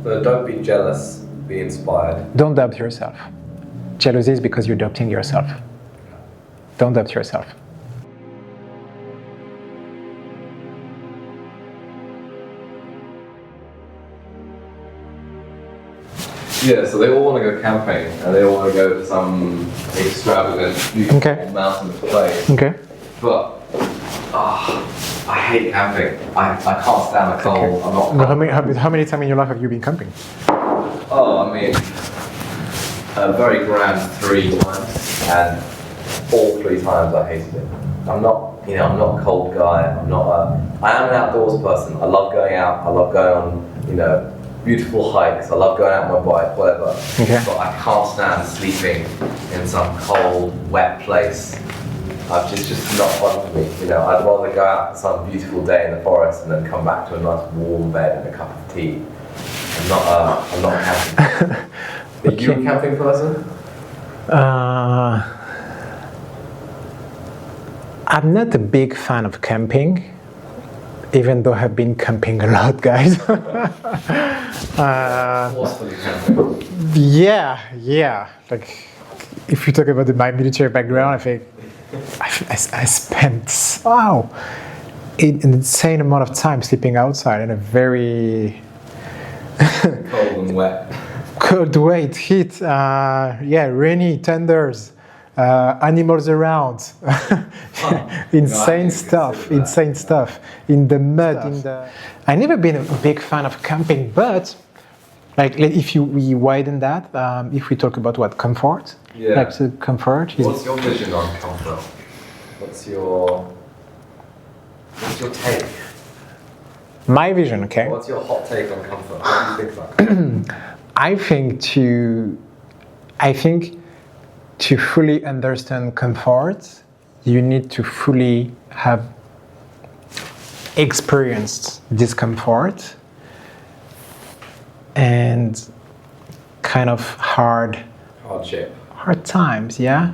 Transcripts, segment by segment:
So don't be jealous, be inspired. Don't doubt yourself. Jealousy is because you're doubting yourself. Don't doubt yourself. Yeah, so they all want to go camping and they all want to go to some extravagant, beautiful mountainous place. Okay. But I hate camping. I can't stand the cold. I'm not. How many times in your life have you been camping? Oh, I mean, a very grand 3 times, and all 3 times I hated it. I'm not a cold guy. I am an outdoors person. I love going out. I love going on, beautiful hikes. I love going out on my bike, whatever. Okay. But I can't stand sleeping in some cold, wet place. It's just not fun for me. I'd rather go out some beautiful day in the forest and then come back to a nice warm bed and a cup of tea. I'm not a camping person. Are you a camping person? I'm not a big fan of camping, even though I've been camping a lot, guys. Forcefully camping. Yeah. Like, if you talk about my military background, I think I spent an insane amount of time sleeping outside in a very cold and wet. Cold, wet, heat, rainy, thunders, animals around, insane stuff, in the mud, I've never been a big fan of camping, but like if we widen that, if we talk about comfort, comfort. What's your vision on comfort? What's your take? My vision, okay. What's your hot take on comfort? What do you think about comfort? I think to fully understand comfort, you need to fully have experienced discomfort and kind of hard times, yeah.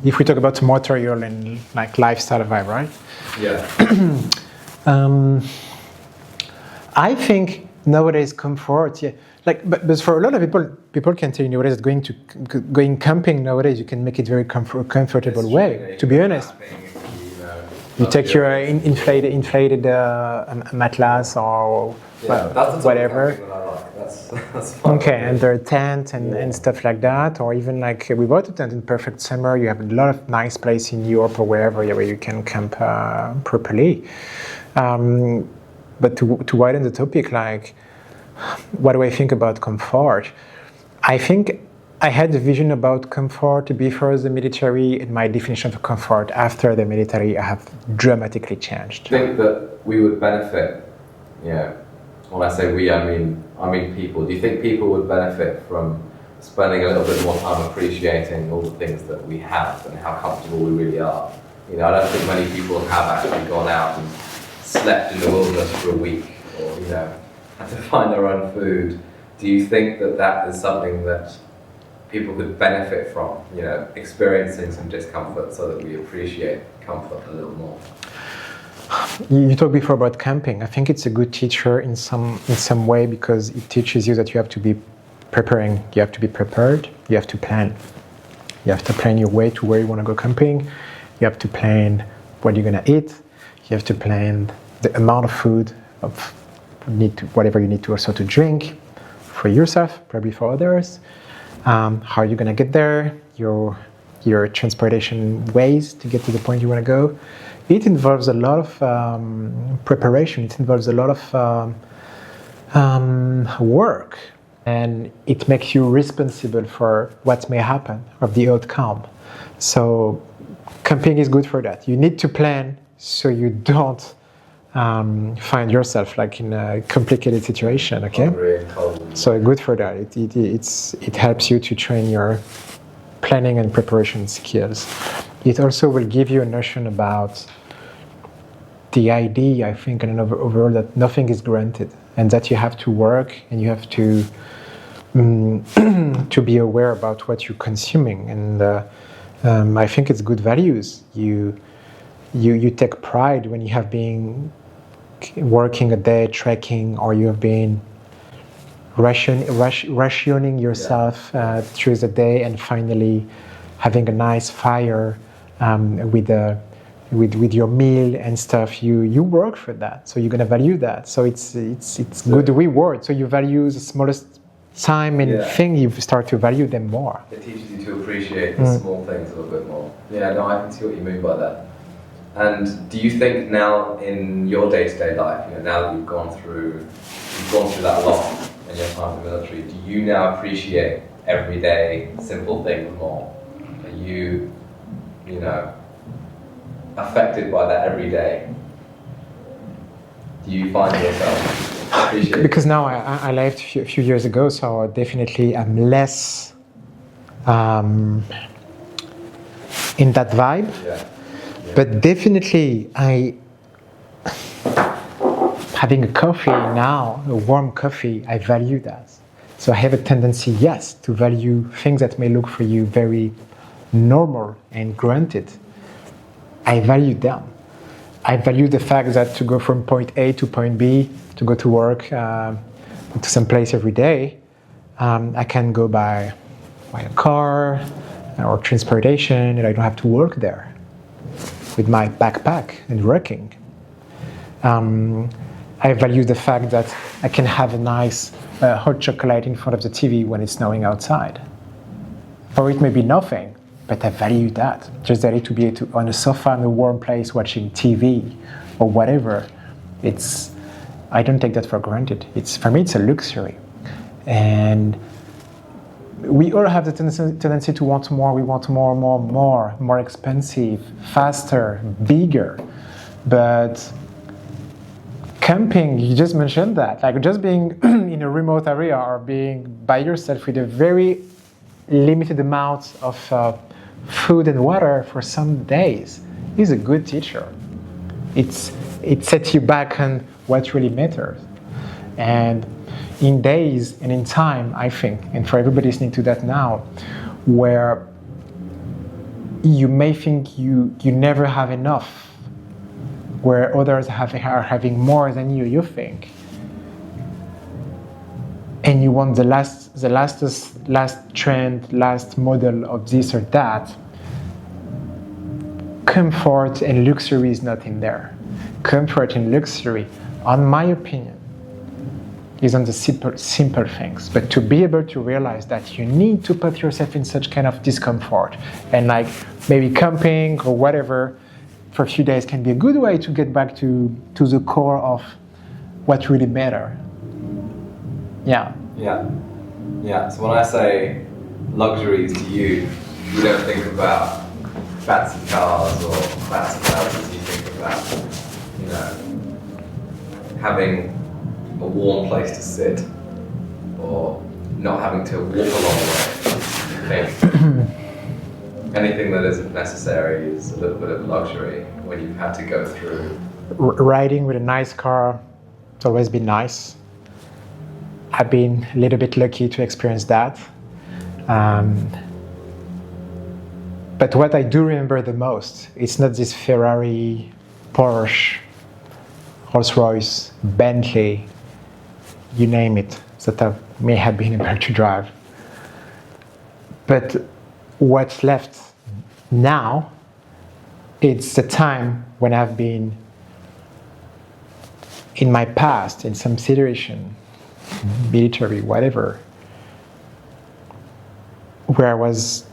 If we talk about material and like lifestyle vibe, right? Yeah. I think nowadays comfort, but for a lot of people can tell you nowadays that going camping nowadays you can make it very comfortable way. To be honest, you take your inflated mattress or whatever. That's fun. Okay, under a tent and stuff like that, or even like without a tent in perfect summer, you have a lot of nice places in Europe or wherever where you can camp properly. But to widen the topic, like, what do I think about comfort? I think I had a vision about comfort before the military, and my definition of comfort after the military have dramatically changed. I think that we would benefit, when I say we, I mean people. Do you think people would benefit from spending a little bit more time appreciating all the things that we have and how comfortable we really are? I don't think many people have actually gone out and slept in the wilderness for a week, or had to find their own food. Do you think that is something that people could benefit from? Experiencing some discomfort so that we appreciate comfort a little more. You talked before about camping. I think it's a good teacher in some way because it teaches you that you have to be preparing. You have to be prepared. You have to plan. You have to plan your way to where you want to go camping. You have to plan what you're going to eat. You have to plan the amount of food whatever you need to also to drink for yourself, probably for others. How you're going to get there, your transportation ways to get to the point you want to go. It involves a lot of preparation. It involves a lot of work, and it makes you responsible for what may happen, of the outcome. So camping is good for that. You need to plan so you don't find yourself like in a complicated situation, okay? So good for that. It helps you to train your planning and preparation skills. It also will give you a notion about the idea, I think, and overall that nothing is granted, and that you have to work and you have to be aware about what you're consuming. And I think it's good values. You take pride when you have been working a day, trekking, or you have been rationing yourself through the day, and finally having a nice fire with your meal and stuff. You work for that, so you're gonna value that. So it's good reward. So you value the smallest time and thing, you start to value them more. It teaches you to appreciate the small things a little bit more. Yeah, no, I can see what you mean by that. And do you think now in your day-to-day life, now that you've gone through that a lot in your time in the military, do you now appreciate everyday simple things more? Are you, affected by that every day? Do you find yourself appreciating? Because now I left a few years ago, so definitely I'm less in that vibe. Yeah. But definitely having a coffee now, a warm coffee, I value that. So I have a tendency, yes, to value things that may look for you very normal and granted. I value them. I value the fact that to go from point A to point B, to go to work, to some place every day, I can go by a car or transportation, and I don't have to work there with my backpack and working. I value the fact that I can have a nice hot chocolate in front of the TV when it's snowing outside. For it may be nothing, but I value that. Just that to be on a sofa in a warm place watching TV or whatever, I don't take that for granted. For me, it's a luxury. And we all have the tendency to want more. We want more expensive, faster, bigger. But camping, you just mentioned that, like just being in a remote area or being by yourself with a very limited amount of food and water for some days is a good teacher. It sets you back on what really matters. And in days and in time, I think, and for everybody listening to that now, where you may think you never have enough, where others are having more than you think, and you want the last trend, last model of this or that, comfort and luxury is not in there. Comfort and luxury, on my opinion, is on the simple things. But to be able to realize that you need to put yourself in such kind of discomfort, and like maybe camping or whatever for a few days can be a good way to get back to the core of what really matters. Yeah. So when I say luxuries to you, you don't think about fancy cars or fancy houses. You think about, having a warm place to sit, or not having to walk a long way. I think anything that isn't necessary is a little bit of luxury when you've had to go through. Riding with a nice car, it's always been nice. I've been a little bit lucky to experience that. But what I do remember the most, it's not this Ferrari, Porsche, Rolls-Royce, Bentley, you name it, that I may have been able to drive. But what's left now, it's the time when I've been in my past, in some situation, military, whatever, where I was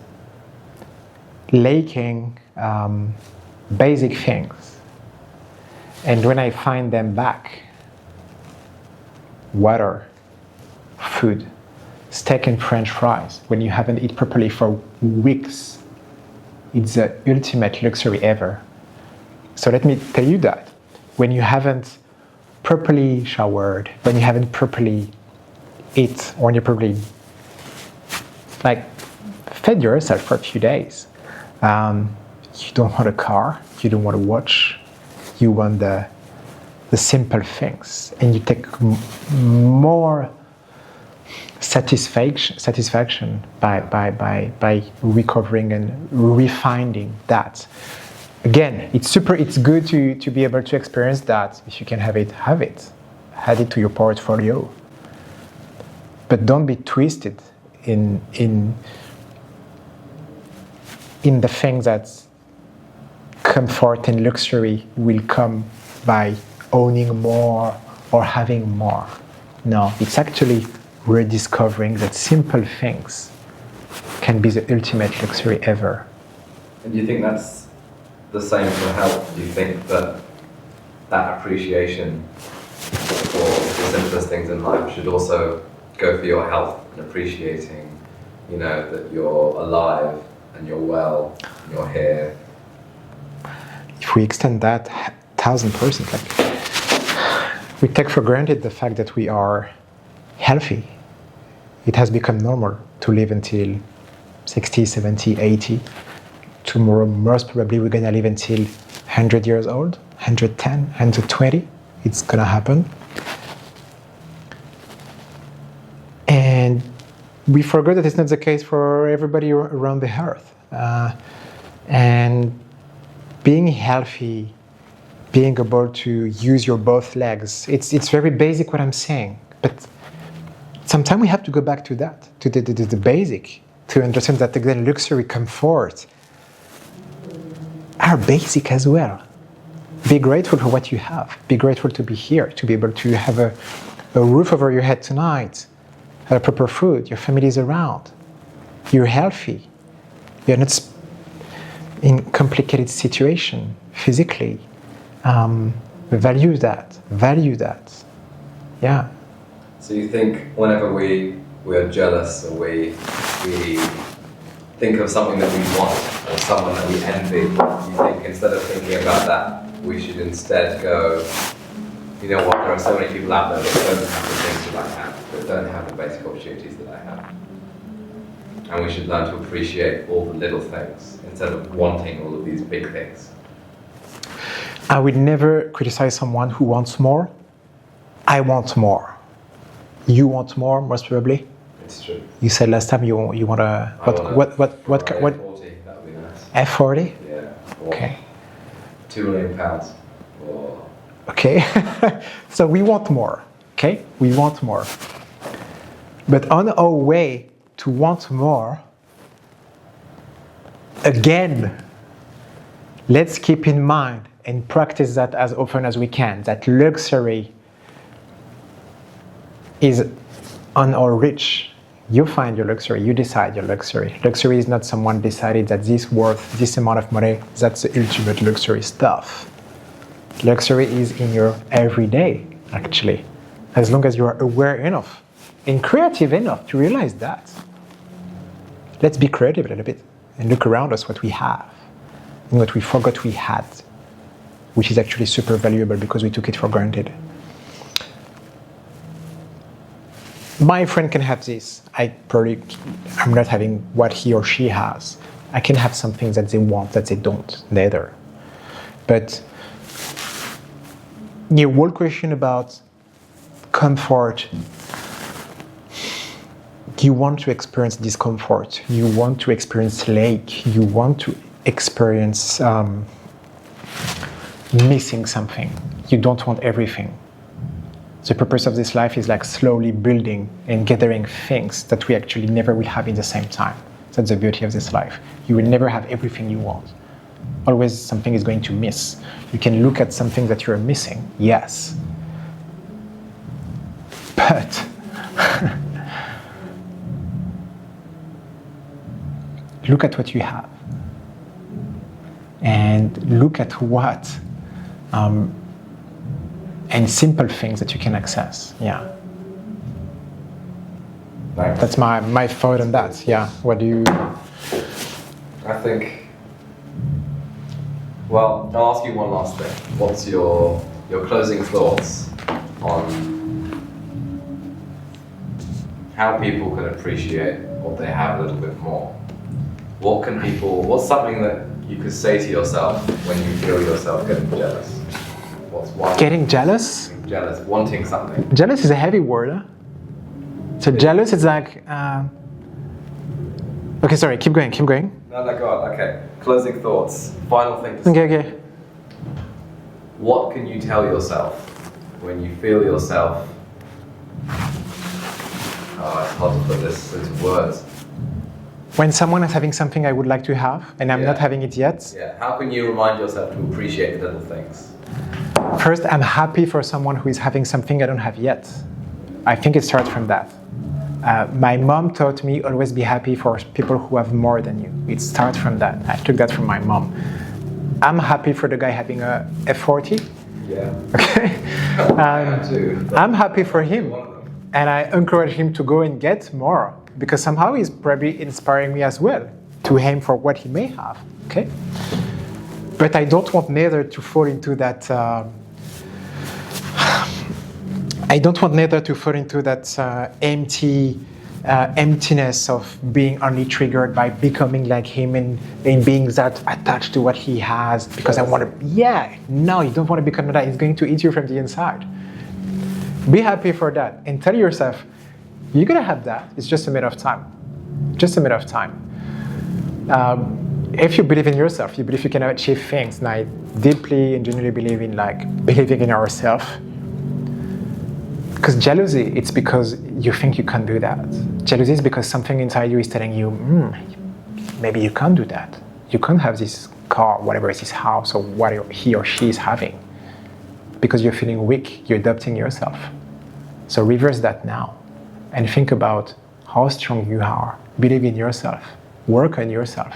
lacking basic things. And when I find them back, water, food, steak and French fries, when you haven't eaten properly for weeks, it's the ultimate luxury ever. So let me tell you that when you haven't properly showered, when you haven't properly eaten, or when you properly fed yourself for a few days, you don't want a car, you don't want a watch, you want the simple things, and you take more satisfaction by recovering and refining that. Again, it's good to be able to experience that. If you can have it, add it to your portfolio. But don't be twisted in the thing that comfort and luxury will come by owning more or having more. No, it's actually rediscovering that simple things can be the ultimate luxury ever. And do you think that's the same for health? Do you think that appreciation for the simplest things in life should also go for your health and appreciating, that you're alive and you're well and you're here? If we extend that 1000%, we take for granted the fact that we are healthy. It has become normal to live until 60, 70, 80. Tomorrow, most probably, we're going to live until 100 years old, 110, 120. It's going to happen. And we forget that it's not the case for everybody around the earth. And being healthy, being able to use your both legs, it's very basic what I'm saying. But sometimes we have to go back to that, to the basic, to understand that again, luxury, comfort are basic as well. Be grateful for what you have. Be grateful to be here, to be able to have a roof over your head tonight, have proper food, your family is around, you're healthy, you're not in complicated situation physically. Value that. Yeah. So you think whenever we're jealous or we think of something that we want or someone that we envy, you think instead of thinking about that, we should instead go, you know what, there are so many people out there that don't have the things that I have, that don't have the basic opportunities that I have. And we should learn to appreciate all the little things instead of wanting all of these big things. I would never criticize someone who wants more. I want more. You want more, most probably. It's true. You said last time you want a what F40, that would be nice. F40? Yeah. Okay. £2 million. Or... Okay. So we want more. Okay, we want more. But on our way to want more, again, let's keep in mind and practice that as often as we can, that luxury is on our reach. You find your luxury, you decide your luxury. Luxury is not someone decided that this worth this amount of money, that's the ultimate luxury stuff. Luxury is in your everyday, actually, as long as you are aware enough and creative enough to realize that. Let's be creative a little bit and look around us what we have and what we forgot we had, which is actually super valuable because we took it for granted. My friend can have this. I'm not having what he or she has. I can have something that they want that they don't, neither. But the whole question about comfort, you want to experience discomfort, you want to experience lake, you want to experience missing something. You don't want everything. The purpose of this life is like slowly building and gathering things that we actually never will have in the same time. That's the beauty of this life. You will never have everything you want. Always something is going to miss. You can look at something that you're missing, yes. But look at what you have. And look at what and simple things that you can access. Yeah. Thanks. That's my thought on that. Yeah. What do you? I think. Well, I'll ask you one last thing. What's your closing thoughts on how people can appreciate what they have a little bit more? What's something that you could say to yourself when you feel yourself getting jealous? What's one? Getting jealous? Jealous, wanting something. Jealous is a heavy word. Huh? So jealous is like. Okay, sorry. Keep going. No, go on. Okay. Closing thoughts. Final thing to say. Okay. What can you tell yourself when you feel yourself hard to put this into words. When someone is having something I would like to have, and I'm not having it yet. Yeah. How can you remind yourself to appreciate the little things? First, I'm happy for someone who is having something I don't have yet. I think it starts from that. My mom taught me always be happy for people who have more than you. It starts from that. I took that from my mom. I'm happy for the guy having a F40. Yeah. Okay. I'm happy for him. And I encourage him to go and get more, because somehow he's probably inspiring me as well to aim for what he may have. Okay. But I don't want neither to fall into that. Emptiness of being only triggered by becoming like him and being that attached to what he has because I want to. Yeah, no, you don't want to become that. He's going to eat you from the inside. Be happy for that and tell yourself, you're gonna have that. It's just a matter of time. Just a matter of time. If you believe in yourself, you believe you can achieve things. And I deeply and genuinely believe in believing in ourselves. Because jealousy, it's because you think you can't do that. Jealousy is because something inside you is telling you, maybe you can't do that. You can't have this car, whatever is this house, or what he or she is having. Because you're feeling weak, you're doubting yourself. So reverse that now and think about how strong you are. Believe in yourself. Work on yourself.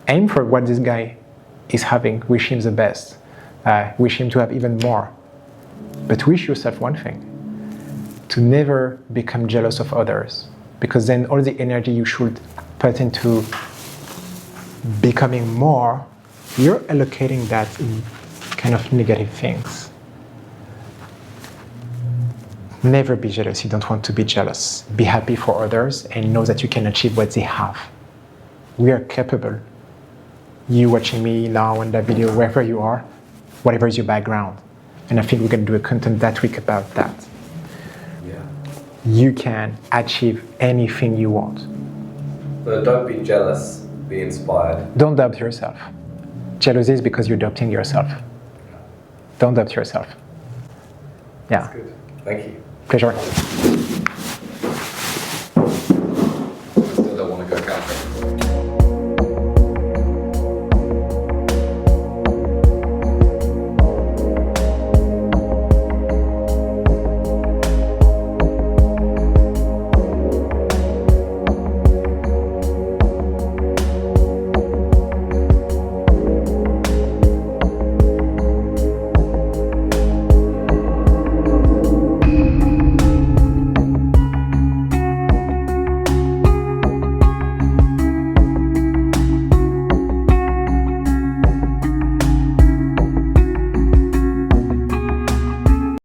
Aim for what this guy is having. Wish him the best. Wish him to have even more. But wish yourself one thing, to never become jealous of others, because then all the energy you should put into becoming more, you're allocating that in kind of negative things. Never be jealous. You don't want to be jealous. Be happy for others and know that you can achieve what they have. We are capable. You watching me now in that video, wherever you are, whatever is your background. And I think we're going to do a content that week about that. Yeah. You can achieve anything you want. But don't be jealous, be inspired. Don't doubt yourself. Jealousy is because you're doubting yourself. Don't doubt yourself. Yeah. That's good. Thank you. Pleasure.